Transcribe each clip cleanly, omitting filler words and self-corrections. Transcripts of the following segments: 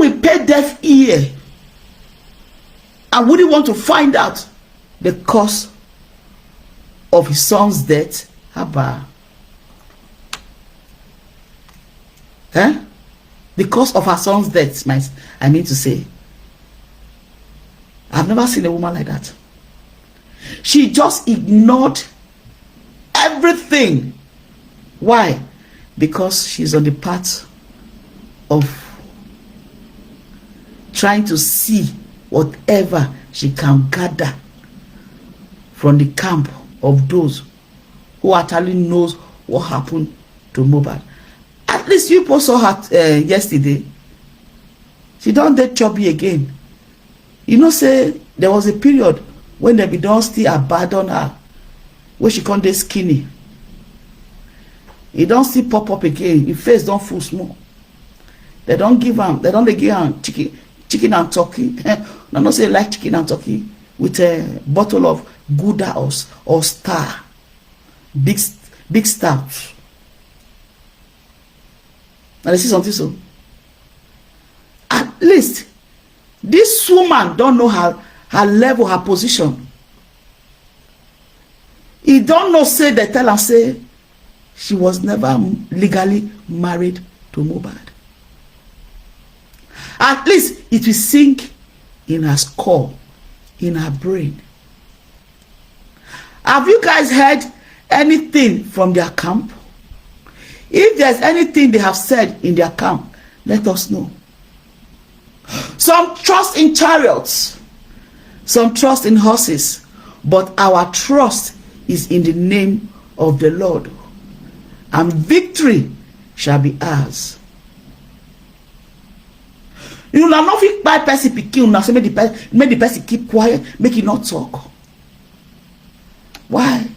will pay deaf ear and wouldn't want to find out the cause of his son's death? Haba. The cause of her son's death, I mean to say. I've never seen a woman like that. She just ignored everything. Why? Because she's on the path of trying to see whatever she can gather from the camp of those who actually knows what happened to Mohbad. At least you people saw her yesterday. She don't date chubby again. You know, say there was a period when they don't still abandon her, where she can't date skinny. It don't still pop up again. Her face don't full small. They don't give her chicken and turkey. I not say like chicken and turkey with a bottle of Gouda or Star, big stout. Now, see something so. At least this woman don't know her level, her position. He don't know, say they tell her say she was never legally married to Mohbad. At least it will sink in her skull, in her brain. Have you guys heard anything from their camp? If there's anything they have said in their camp, let us know. Some trust in chariots, some trust in horses, but our trust is in the name of the Lord, and victory shall be ours. You will not fit buy person pikin, una say make the person keep quiet, make it not talk. Why?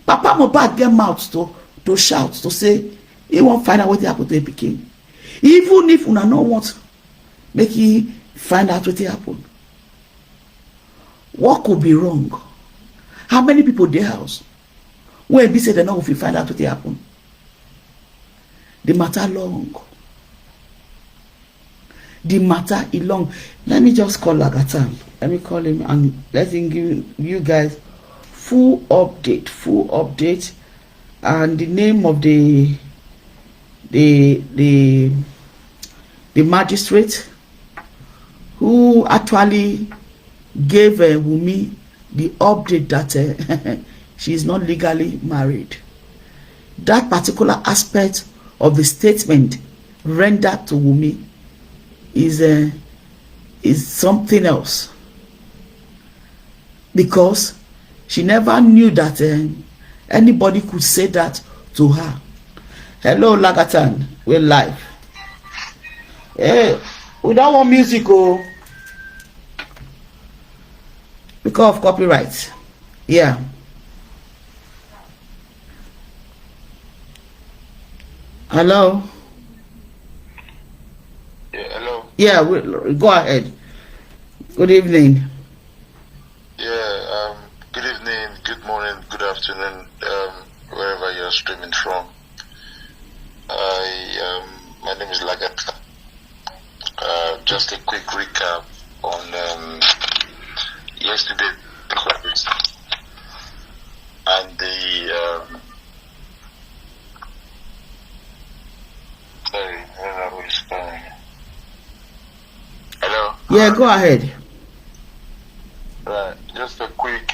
Papa Mohbad get mouth to shout, to say he won't find out what happened to the pikin. Even if una no want make he find out what happened. What could be wrong? How many people dey house when be say they know if you find out what happened? The matter long. The matter is long. Let me just call Lagatan. Let me call him and let him give you guys full update, and the name of the magistrate who actually gave Wunmi the update that she is not legally married. That particular aspect of the statement rendered to Wunmi is something else, because she never knew that anybody could say that to her. Hello, Lagatan, we're live. Hey, we don't want music, oh, because of copyright. Yeah. Hello. Yeah, hello. Yeah, go ahead. Good evening. Yeah, good evening, good morning, good afternoon, wherever you're streaming from. My name is Lagata. Just a quick recap on yesterday and the sorry, I don't know who's calling. Hello? Yeah, go ahead. Right, just a quick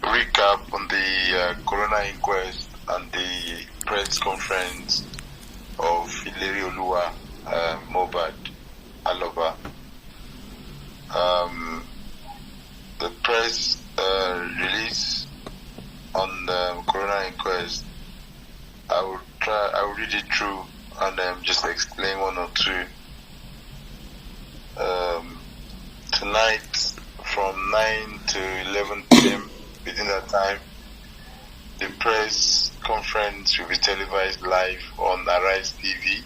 recap on the Coroner inquest and the press conference of Ileri Oluwa, Mohbad, Aloba. The press release on the Coroner inquest, I will read it through and just explain one or two. Tonight from 9 to 11 p.m. within that time, the press conference will be televised live on Arise TV.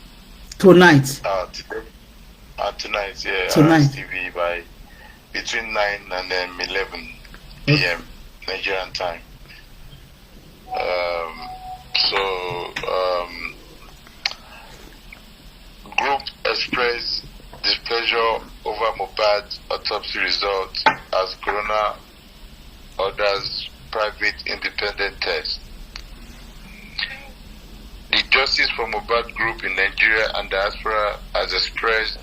Tonight? Tonight, yeah. Tonight. Arise TV by between 9 and 11 p.m. Nigerian time. Group expressed displeasure over Mohbad's autopsy results as Coroner orders private independent test. The Justice for Mohbad group in Nigeria and diaspora has expressed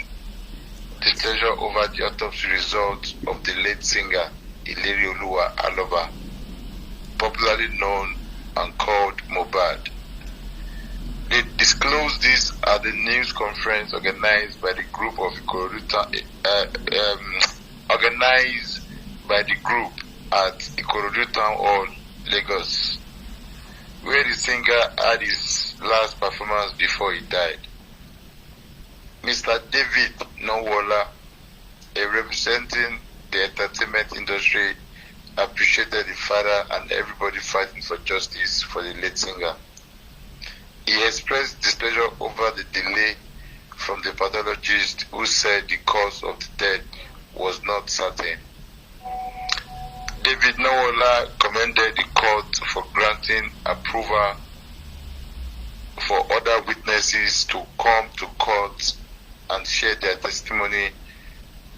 displeasure over the autopsy results of the late singer Ilerioluwa Aloba, popularly known and called Mohbad. They disclosed this at the news conference organized by the group of Ikorodu Town Hall, Lagos, where the singer had his last performance before he died. Mr. David Nwola, representing the entertainment industry, appreciated the father and everybody fighting for justice for the late singer. He expressed displeasure over the delay from the pathologist who said the cause of the death was not certain. David Nwola commended the court for granting approval for other witnesses to come to court and share their testimony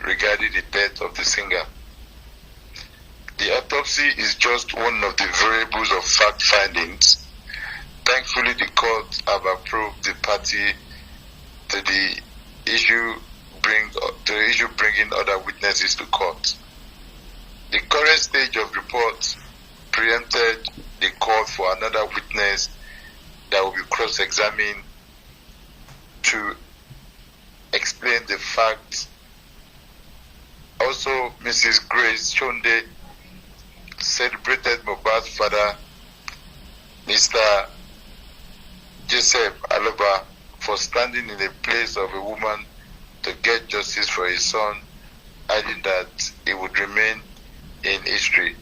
regarding the death of the singer. The autopsy is just one of the variables of fact findings. Thankfully, the court have approved the party to the issue bringing other witnesses to court. The current stage of report preempted the call for another witness that will be cross-examined to explain the facts. Also, Mrs. Grace Shonde celebrated Mohbad's father, Mr. Joseph Aloba, for standing in the place of a woman to get justice for his son, adding that he would remain in history.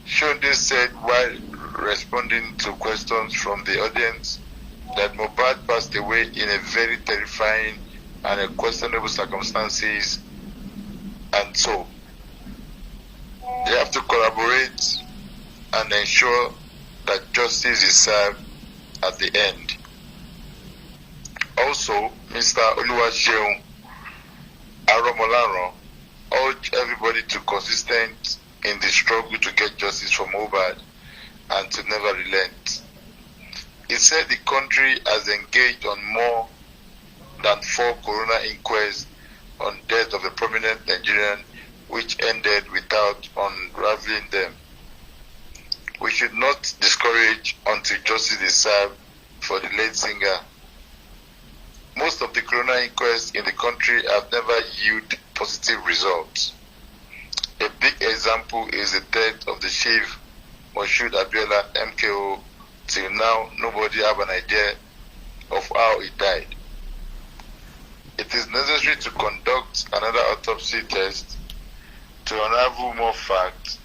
Shonde said while responding to questions from the audience that Mohbad passed away in a very terrifying and questionable circumstances, and so they have to collaborate and ensure that justice is served at the end. Also, Mr. Oluwaseun Aromolaran urged everybody to consistent in the struggle to get justice for Mohbad and to never relent. He said the country has engaged on more than 4 coroner inquests on death of a prominent Nigerian, which ended without unraveling them. We should not discourage until justice is served for the late singer. Most of the coroner inquests in the country have never yielded positive results. A big example is the death of the Chief Moshood Abiola MKO. Till now, nobody have an idea of how he died. It is necessary to conduct another autopsy test to unravel more facts,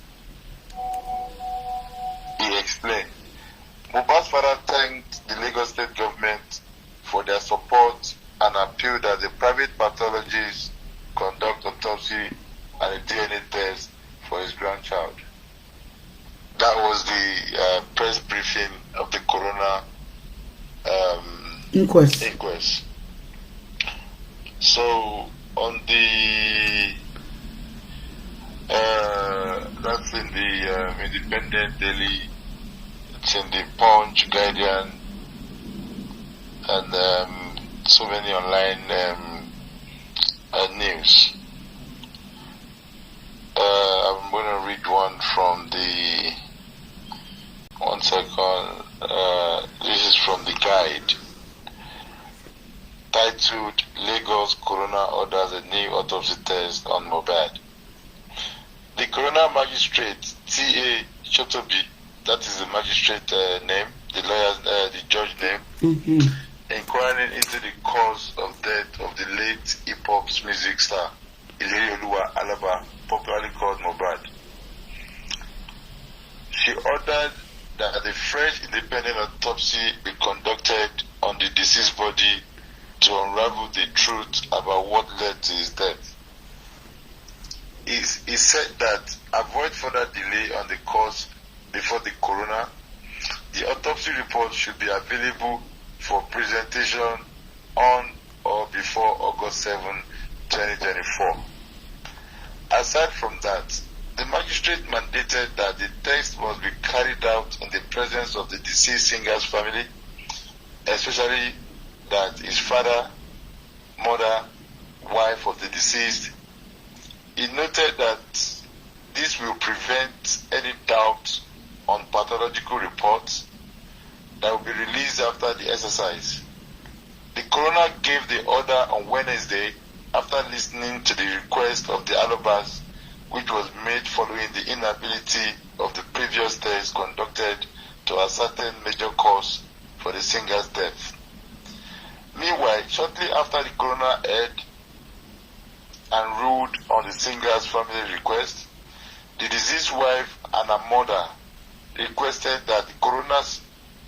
he explained. Mohbad's father thanked the Lagos State government for their support and appealed that the private pathologists conduct autopsy and a DNA test for his grandchild. That was the press briefing of the coroner inquest. So on the that's in the Independent Daily, it's in the Punch, Guardian, and so many online news. I'm going to read one from the, one second, this is from the Guide, titled Lagos Coroner Orders a New Autopsy Test on Mohbad. The coroner magistrate, T.A. Shotobi, that is the magistrate name, the lawyer's, the judge name, inquiring into the cause of death of the late hip-hop music star, Ilerioluwa Aloba, popularly called Mohbad. She ordered that a fresh independent autopsy be conducted on the deceased body to unravel the truth about what led to his death. He said that avoid further delay on the cause before the coroner. The autopsy report should be available for presentation on or August 7, 2024. Aside from that, the magistrate mandated that the test must be carried out in the presence of the deceased singer's family, especially that his father, mother, wife of the deceased. He noted that this will prevent any doubt on pathological reports that will be released after the exercise. The coroner gave the order on Wednesday after listening to the request of the alibis, which was made following the inability of the previous test conducted to ascertain major cause for the singer's death. Meanwhile, shortly after the coroner heard and ruled on the singer's family request, the deceased wife and her mother requested that the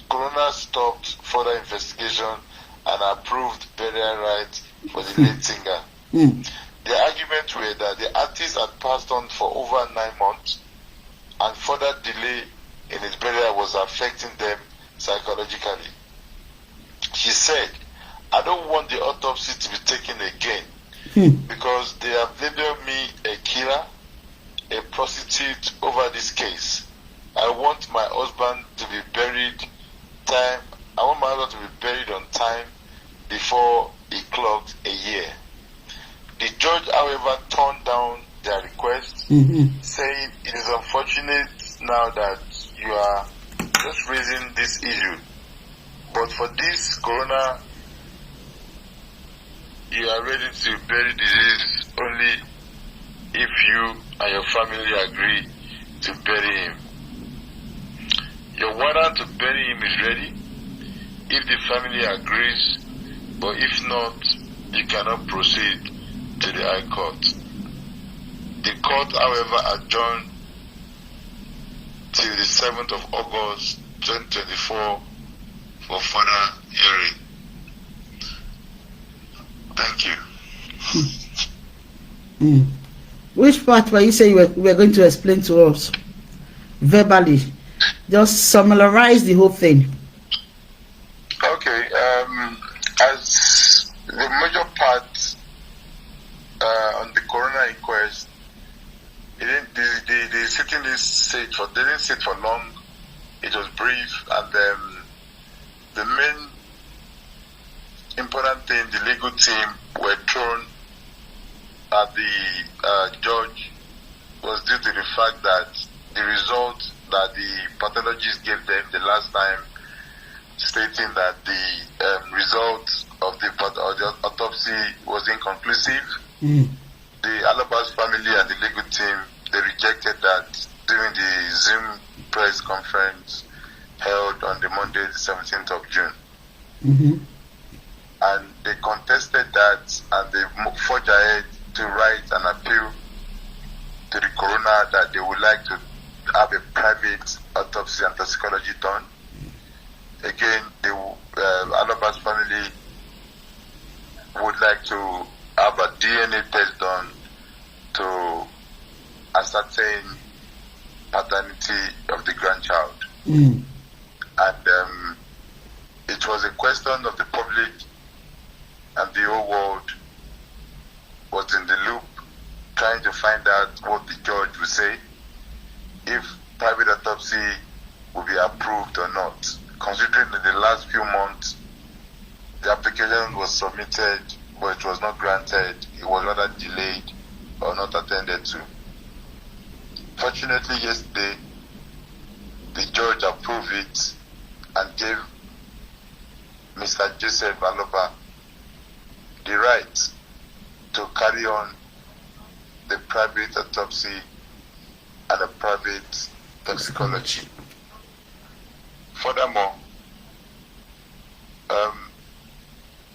coroner stopped further investigation and approved burial rights for the late singer. The arguments were that the artist had passed on for over 9 months and further delay in his burial was affecting them psychologically. She said, "I don't want the autopsy to be taken again because they have labeled me a killer, a prostitute over this case. I want my husband to be buried on time before he clocked a year." The judge, however, turned down their request, saying it is unfortunate now that you are just raising this issue. But for this coroner, you are ready to bury the disease only if you and your family agree to bury him. Your warrant to bury him is ready if the family agrees, but if not, you cannot proceed to the High Court. The court, however, adjourned till the 7th of August 2024 for further hearing. Thank you. Which part were you saying you were going to explain to us verbally? Just summarize the whole thing. Okay. As the major part on the coroner inquest, the sitting didn't sit for long. It was brief, and the main important thing, the legal team were thrown at the judge was due to the fact that the result that the pathologist gave them the last time, stating that the result of the autopsy was inconclusive. The alibis family and the legal team, they rejected that during the Zoom press conference held on the Monday, the 17th of June. And they contested that, and they forged ahead to write an appeal to the coroner that they would like to have a private autopsy and toxicology done. Again, the alibis family would like to have a DNA test done to ascertain paternity of the grandchild. And it was a question of the public, and the whole world was in the loop trying to find out what the judge would say, if private autopsy will be approved or not, considering in the last few months the application was submitted but it was not granted, it was rather delayed or not attended to. Fortunately, yesterday the judge approved it and gave Mr. Joseph Aloba the right to carry on the private autopsy and the private toxicology. Furthermore,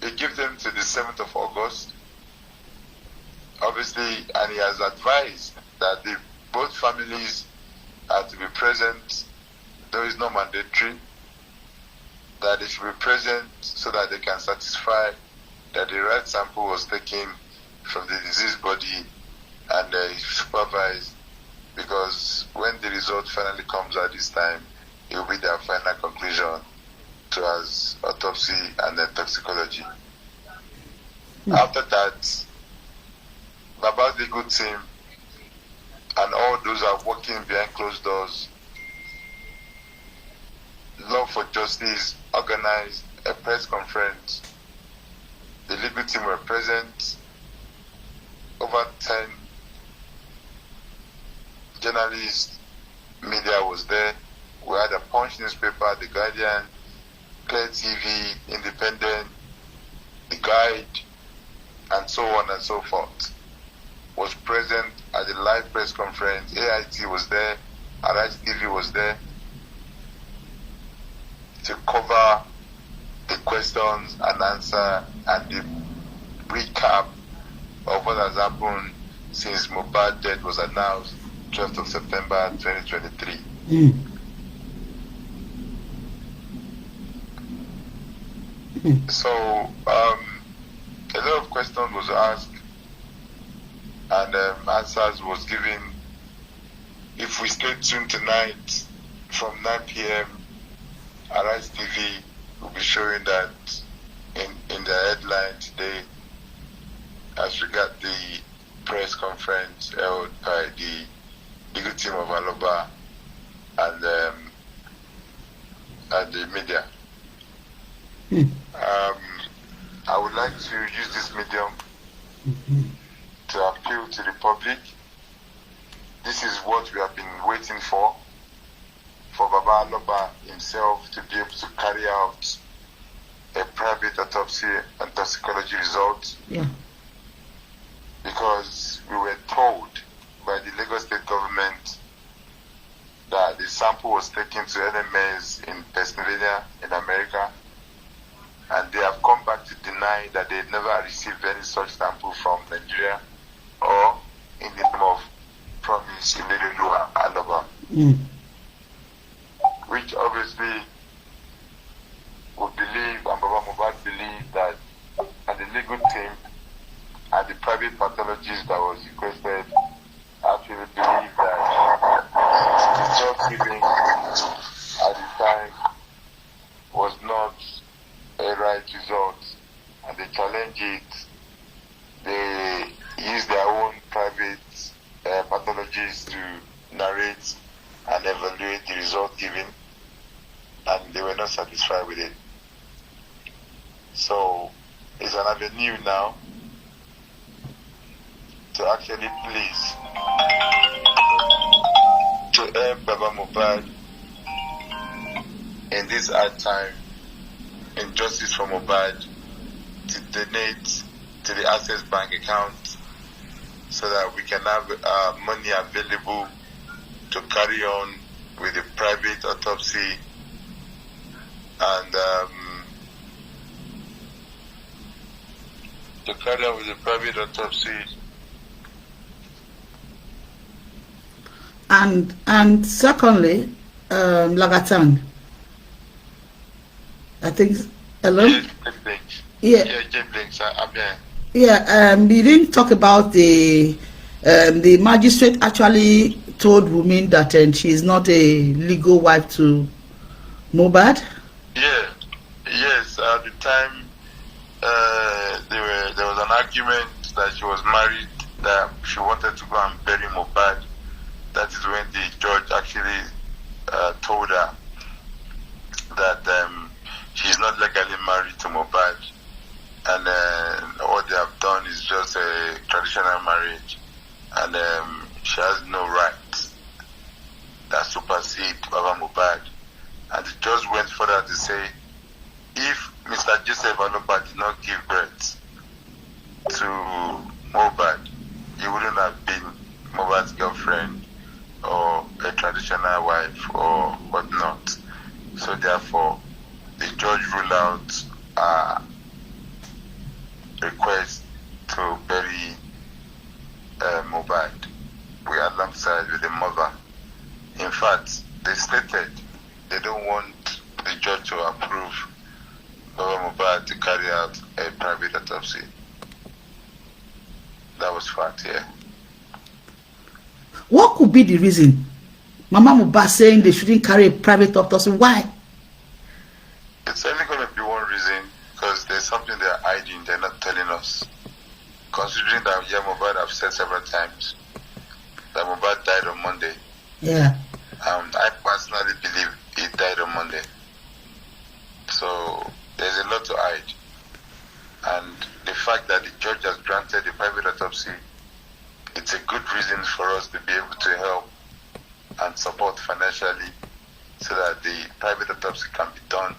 he gave them to the 7th of August, obviously, and he has advised that both families are to be present, though it's not mandatory, that they should be present so that they can satisfy that the right sample was taken from the diseased body and supervised, because when the result finally comes at this time, it will be their final conclusion to as autopsy and then toxicology. After that, Baba's legal team and all those are working behind closed doors. Love for Justice organized a press conference. The legal team were present. Over 10 journalists, media was there. We had a Punch newspaper, The Guardian, Clear TV, Independent, The Guide, and so on and so forth. Was present at the live press conference. AIT was there, Arise TV was there to cover the questions and answer and the recap of what has happened since Mohbad death was announced 12th of September 2023. So a lot of questions was asked and answers was given. If we stay tuned tonight from 9 p.m. Arise TV will be showing that in the headline today as regard the press conference held by the legal team of Aloba and the media. I would like to use this medium to appeal to the public. This is what we have been waiting for Baba Aloba himself to be able to carry out a private autopsy and toxicology results. Yeah. Because we were told by the Lagos State government that the sample was taken to NMS in Pennsylvania in America, and they have come back to deny that they never received any such sample from Nigeria or in the name of Promise Imelelu Aloba. Which obviously we believe, and Baba Mohbad believe that, and the legal team and the private pathologist that was requested actually believe that the result given at the time was not a right result, and they challenge it. They use their own private pathologists to narrate and evaluate the result given, and they were not satisfied with it. So it's an avenue now to actually please to help Baba Mohbad in this hard time, in justiceformohbad, to donate to the Access Bank account so that we can have money available to carry on with the private autopsy and And secondly, Lagatang, I think, hello? Yeah. Yeah, we didn't talk about the magistrate actually told Wunmi that she is not a legal wife to Mohbad. Yeah, yes. At the time, there was an argument that she was married, that she wanted to go and bury Mohbad. That is when the judge actually told her that she is not legally married to Mohbad, and what they have done is just a traditional marriage, and she has no rights that supersede Baba Mohbad. And the judge went further to say, if Mr. Joseph Aloba did not give birth to Mohbad, he wouldn't have been Mohbad's girlfriend or a traditional wife or whatnot. So therefore, the judge ruled out a request to bury Mohbad alongside with the mother. In fact, they stated they don't want the judge to approve Baba Mohbad to carry out a private autopsy. That was fact, yeah. What could be the reason? Mama Mohbad saying they shouldn't carry a private autopsy. Why? It's only going to be one reason, because there's there's something they're hiding, they're not telling us. Considering that, yeah, Mohbad, I've said several times that Mohbad died on Monday. Yeah. I personally believe he died on Monday. So there's a lot to hide. And the fact that the judge has granted a private autopsy, it's a good reason for us to be able to help and support financially so that the private autopsy can be done